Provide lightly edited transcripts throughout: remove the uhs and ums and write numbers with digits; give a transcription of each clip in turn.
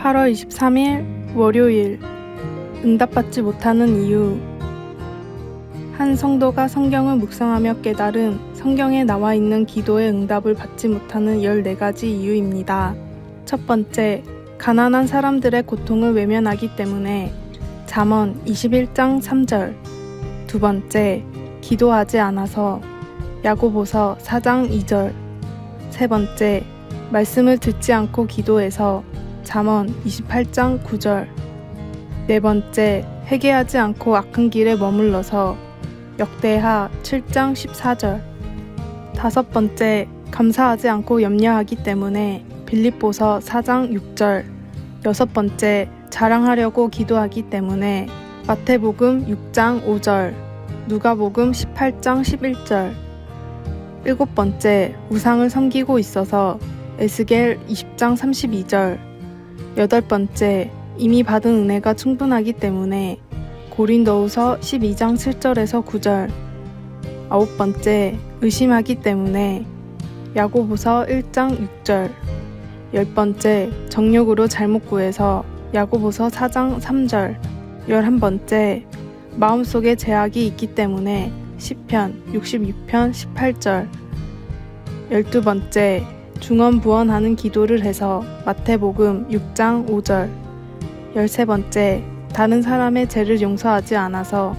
8월 23일 월요일. 응답받지 못하는 이유. 한 성도가 성경을 묵상하며 깨달은 성경에 나와 있는 기도의 응답을 받지 못하는 14가지 이유입니다. 첫 번째, 가난한 사람들의 고통을 외면하기 때문에. 잠언 21장 3절. 두 번째, 기도하지 않아서. 야고보서 4장 2절. 세 번째, 말씀을 듣지 않고 기도해서. 잠언 28장 9절. 네 번째, 회개하지 않고 악한 길에 머물러서. 역대하 7장 14절. 다섯 번째, 감사하지 않고 염려하기 때문에. 빌립보서 4장 6절. 여섯 번째, 자랑하려고 기도하기 때문에. 마태복음 6장 5절. 누가복음 18장 11절. 일곱 번째, 우상을 섬기고 있어서. 에스겔 20장 32절. 여덟 번째, 이미 받은 은혜가 충분하기 때문에. 고린도후서 12장 7절에서 9절. 아홉 번째, 의심하기 때문에. 야고보서 1장 6절. 열 번째, 정욕으로 잘못 구해서. 야고보서 4장 3절. 11번째, 마음속에 제약이 있기 때문에. 시편 66편 18절. 12번째, 중언부언하는 기도를 해서. 마태복음 6장 5절. 13번째, 다른 사람의 죄를 용서하지 않아서.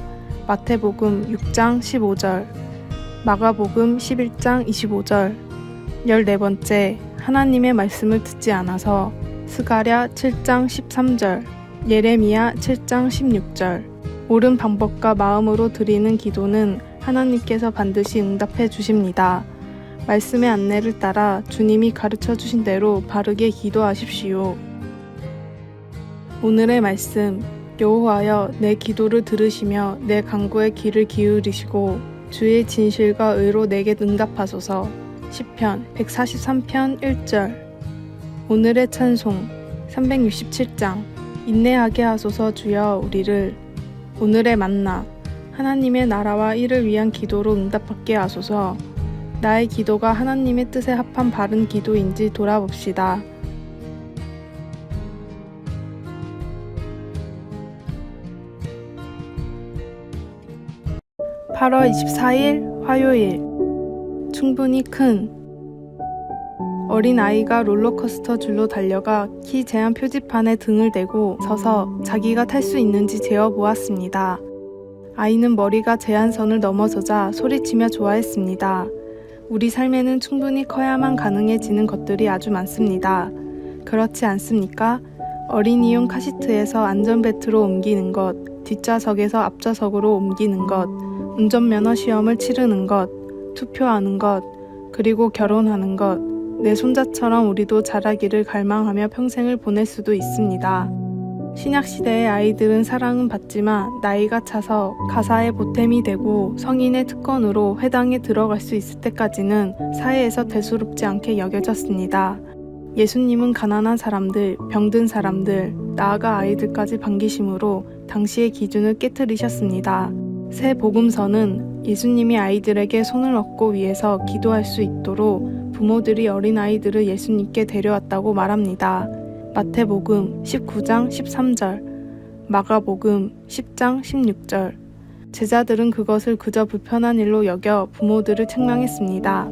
마태복음 6장 15절. 마가복음 11장 25절. 14번째, 하나님의 말씀을 듣지 않아서. 스가랴 7장 13절. 예레미야 7장 16절. 옳은 방법과 마음으로 드리는 기도는 하나님께서 반드시 응답해 주십니다. 말씀의 안내를 따라 주님이 가르쳐 주신 대로 바르게 기도하십시오. 오늘의 말씀. 여호와여, 내 기도를 들으시며 내 간구에 귀를 기울이시고 주의 진실과 의로 내게 응답하소서. 시편 143편 1절. 오늘의 찬송. 367장. 인내하게 하소서 주여 우리를. 오늘의 만나. 하나님의 나라와 이를 위한 기도로 응답받게 하소서. 나의 기도가 하나님의 뜻에 합한 바른 기도인지 돌아봅시다. (8월 24일) 화요일. 충분히 큰. 어린 아이가 롤러코스터 줄로 달려가 키 제한 표지판에 등을 대고 서서 자기가 탈 수 있는지 재어보았습니다. 아이는 머리가 제한선을 넘어서자 소리치며 좋아했습니다. 우리 삶에는 충분히 커야만 가능해지는 것들이 아주 많습니다. 그렇지 않습니까? 어린이용 카시트에서 안전벨트로 옮기는 것, 뒷좌석에서 앞좌석으로 옮기는 것, 운전면허 시험을 치르는 것, 투표하는 것, 그리고 결혼하는 것. 내 손자처럼 우리도 자라기를 갈망하며 평생을 보낼 수도 있습니다. 신약시대의 아이들은 사랑은 받지만 나이가 차서 가사의 보탬이 되고 성인의 특권으로 회당에 들어갈 수 있을 때까지는 사회에서 대수롭지 않게 여겨졌습니다. 예수님은 가난한 사람들, 병든 사람들, 나아가 아이들까지 반기심으로 당시의 기준을 깨트리셨습니다. 새 복음서는 예수님이 아이들에게 손을 얻고 위해서 기도할 수 있도록 부모들이 어린아이들을 예수님께 데려왔다고 말합니다. 마태복음 19장 13절, 마가복음 10장 16절. 제자들은 그것을 그저 불편한 일로 여겨 부모들을 책망했습니다.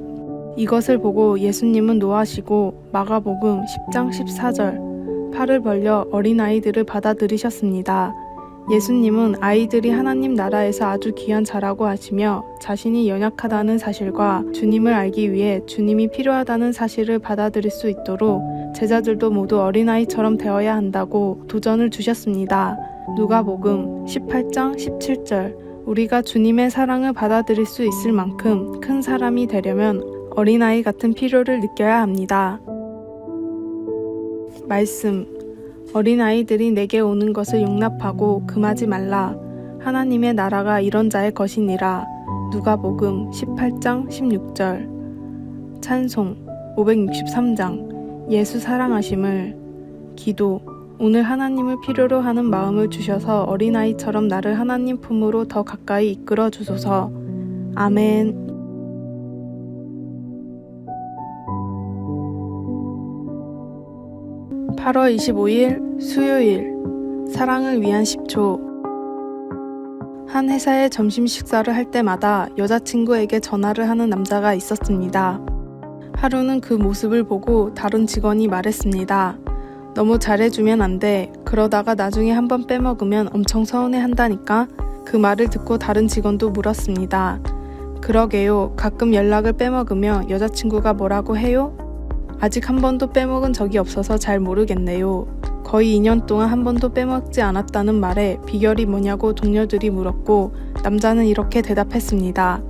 이것을 보고 예수님은 노하시고 마가복음 10장 14절, 팔을 벌려 어린아이들을 받아들이셨습니다. 예수님은 아이들이 하나님 나라에서 아주 귀한 자라고 하시며 자신이 연약하다는 사실과 주님을 알기 위해 주님이 필요하다는 사실을 받아들일 수 있도록 제자들도 모두 어린아이처럼 되어야 한다고 도전을 주셨습니다. 누가복음 18장 17절. 우리가 주님의 사랑을 받아들일 수 있을 만큼 큰 사람이 되려면 어린아이 같은 필요를 느껴야 합니다. 말씀. 어린아이들이 내게 오는 것을 용납하고 금하지 말라. 하나님의 나라가 이런 자의 것이니라. 누가복음 18장 16절. 찬송 563장. 예수 사랑하심을. 기도. 오늘 하나님을 필요로 하는 마음을 주셔서 어린아이처럼 나를 하나님 품으로 더 가까이 이끌어 주소서. 아멘. 8월 25일 수요일 사랑을 위한 10초. 한 회사의 점심 식사를 할 때마다 여자친구에게 전화를 하는 남자가 있었습니다. 하루는 그 모습을 보고 다른 직원이 말했습니다. 너무 잘해주면 안 돼. 그러다가 나중에 한번 빼먹으면 엄청 서운해한다니까. 그 말을 듣고 다른 직원도 물었습니다. 그러게요. 가끔 연락을 빼먹으면 여자친구가 뭐라고 해요? 아직 한 번도 빼먹은 적이 없어서 잘 모르겠네요. 거의 2년 동안 한 번도 빼먹지 않았다는 말에 비결이 뭐냐고 동료들이 물었고 남자는 이렇게 대답했습니다.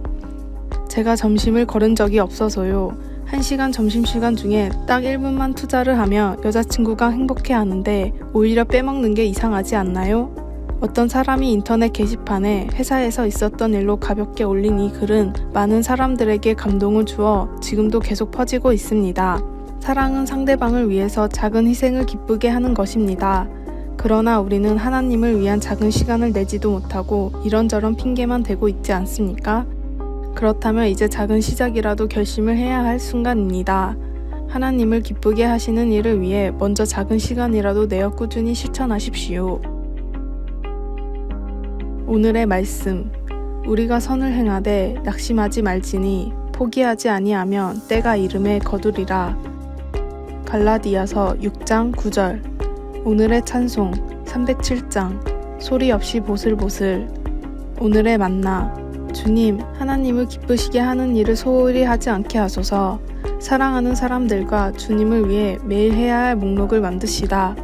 제가 점심을 거른 적이 없어서요. 1시간 점심시간 중에 딱 1분만 투자를 하며 여자친구가 행복해하는데 오히려 빼먹는 게 이상하지 않나요? 어떤 사람이 인터넷 게시판에 회사에서 있었던 일로 가볍게 올린 이 글은 많은 사람들에게 감동을 주어 지금도 계속 퍼지고 있습니다. 사랑은 상대방을 위해서 작은 희생을 기쁘게 하는 것입니다. 그러나 우리는 하나님을 위한 작은 시간을 내지도 못하고 이런저런 핑계만 대고 있지 않습니까? 그렇다면 이제 작은 시작이라도 결심을 해야 할 순간입니다. 하나님을 기쁘게 하시는 일을 위해 먼저 작은 시간이라도 내어 꾸준히 실천하십시오. 오늘의 말씀. 우리가 선을 행하되 낙심하지 말지니 포기하지 아니하면 때가 이름에 거두리라. 갈라디아서 6장 9절. 오늘의 찬송 307장 소리 없이 보슬보슬. 오늘의 만나. 주님, 하나님을 기쁘시게 하는 일을 소홀히 하지 않게 하소서. 사랑하는 사람들과 주님을 위해 매일 해야 할 목록을 만드시다.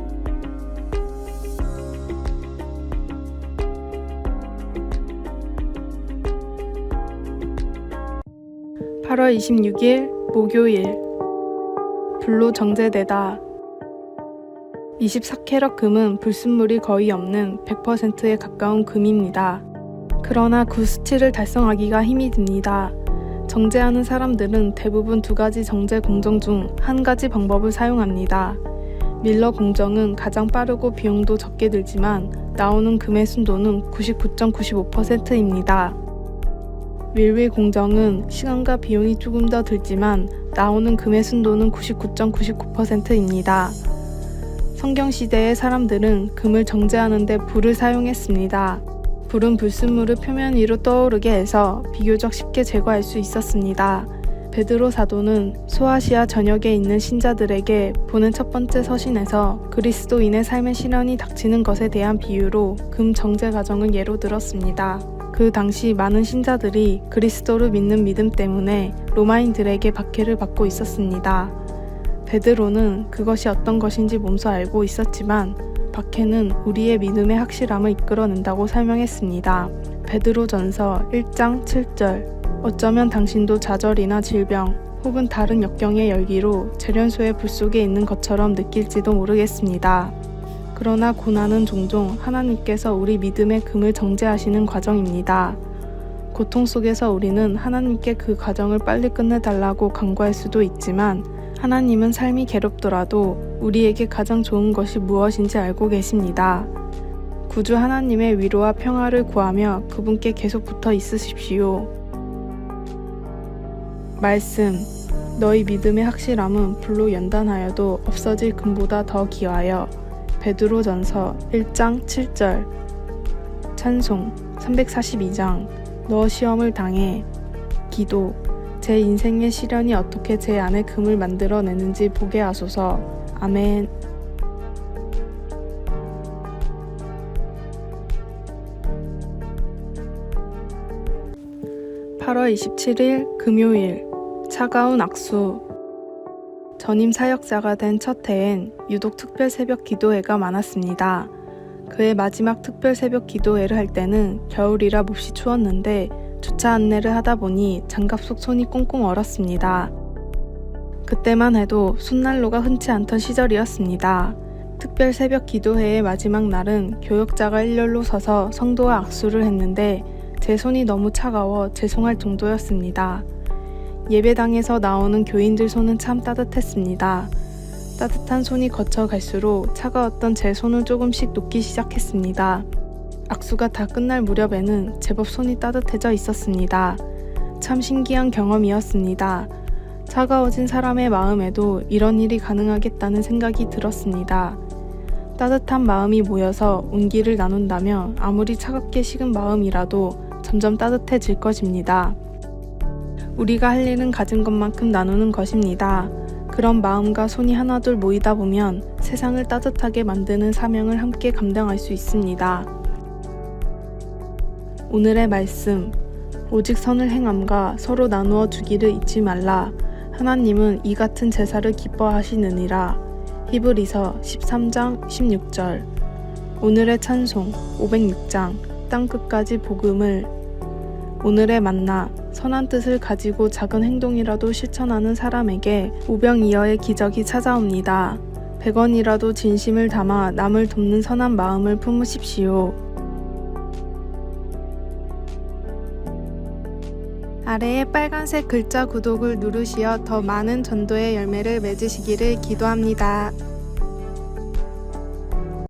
(8월 26일) 목요일. 불로 정제되다. 24캐럿 금은 불순물이 거의 없는 100%에 가까운 금입니다. 그러나 그 수치를 달성하기가 힘이 듭니다. 정제하는 사람들은 대부분 2가지 정제 공정 중 한 가지 방법을 사용합니다. 밀러 공정은 가장 빠르고 비용도 적게 들지만 나오는 금의 순도는 99.95%입니다. 윌윌 공정은 시간과 비용이 조금 더 들지만 나오는 금의 순도는 99.99%입니다. 성경시대의 사람들은 금을 정제하는 데 불을 사용했습니다. 불은 불순물을 표면 위로 떠오르게 해서 비교적 쉽게 제거할 수 있었습니다. 베드로 사도는 소아시아 전역에 있는 신자들에게 보낸 첫 번째 서신에서 그리스도인의 삶의 시련이 닥치는 것에 대한 비유로 금 정제 과정을 예로 들었습니다. 그 당시 많은 신자들이 그리스도를 믿는 믿음 때문에 로마인들에게 박해를 받고 있었습니다. 베드로는 그것이 어떤 것인지 몸소 알고 있었지만 박해는 우리의 믿음의 확실함을 이끌어낸다고 설명했습니다. 베드로전서 1장 7절. 어쩌면 당신도 좌절이나 질병 혹은 다른 역경의 열기로 재련소의 불 속에 있는 것처럼 느낄지도 모르겠습니다. 그러나 고난은 종종 하나님께서 우리 믿음의 금을 정제하시는 과정입니다. 고통 속에서 우리는 하나님께 그 과정을 빨리 끝내달라고 간구할 수도 있지만 하나님은 삶이 괴롭더라도 우리에게 가장 좋은 것이 무엇인지 알고 계십니다. 구주 하나님의 위로와 평화를 구하며 그분께 계속 붙어 있으십시오. 말씀. 너희 믿음의 확실함은 불로 연단하여도 없어질 금보다 더 귀하여. 베드로전서 1장 7절. 찬송 342장 너 시험을 당해. 기도. 제 인생의 시련이 어떻게 제 안에 금을 만들어내는지 보게 하소서. 아멘. (8월 27일) 금요일. 차가운 악수. 전임 사역자가 된 첫 해엔 유독 특별 새벽 기도회가 많았습니다. 그의 마지막 특별 새벽 기도회를 할 때는 겨울이라 몹시 추웠는데 주차 안내를 하다 보니 장갑 속 손이 꽁꽁 얼었습니다. 그때만 해도 손난로가 흔치 않던 시절이었습니다. 특별 새벽 기도회의 마지막 날은 교역자가 일렬로 서서 성도와 악수를 했는데 제 손이 너무 차가워 죄송할 정도였습니다. 예배당에서 나오는 교인들 손은 참 따뜻했습니다. 따뜻한 손이 거쳐갈수록 차가웠던 제 손을 조금씩 녹기 시작했습니다. 악수가 다 끝날 무렵에는 제법 손이 따뜻해져 있었습니다. 참 신기한 경험이었습니다. 차가워진 사람의 마음에도 이런 일이 가능하겠다는 생각이 들었습니다. 따뜻한 마음이 모여서 온기를 나눈다면 아무리 차갑게 식은 마음이라도 점점 따뜻해질 것입니다. 우리가 할 일은 가진 것만큼 나누는 것입니다. 그런 마음과 손이 하나둘 모이다 보면 세상을 따뜻하게 만드는 사명을 함께 감당할 수 있습니다. 오늘의 말씀, 오직 선을 행함과 서로 나누어 주기를 잊지 말라. 하나님은 이 같은 제사를 기뻐하시느니라. 히브리서 13장 16절. 오늘의 찬송 506장 땅끝까지 복음을. 오늘의 만나, 선한 뜻을 가지고 작은 행동이라도 실천하는 사람에게 오병이어의 기적이 찾아옵니다. 100원이라도 진심을 담아 남을 돕는 선한 마음을 품으십시오. 아래의 빨간색 글자 구독을 누르시어 더 많은 전도의 열매를 맺으시기를 기도합니다.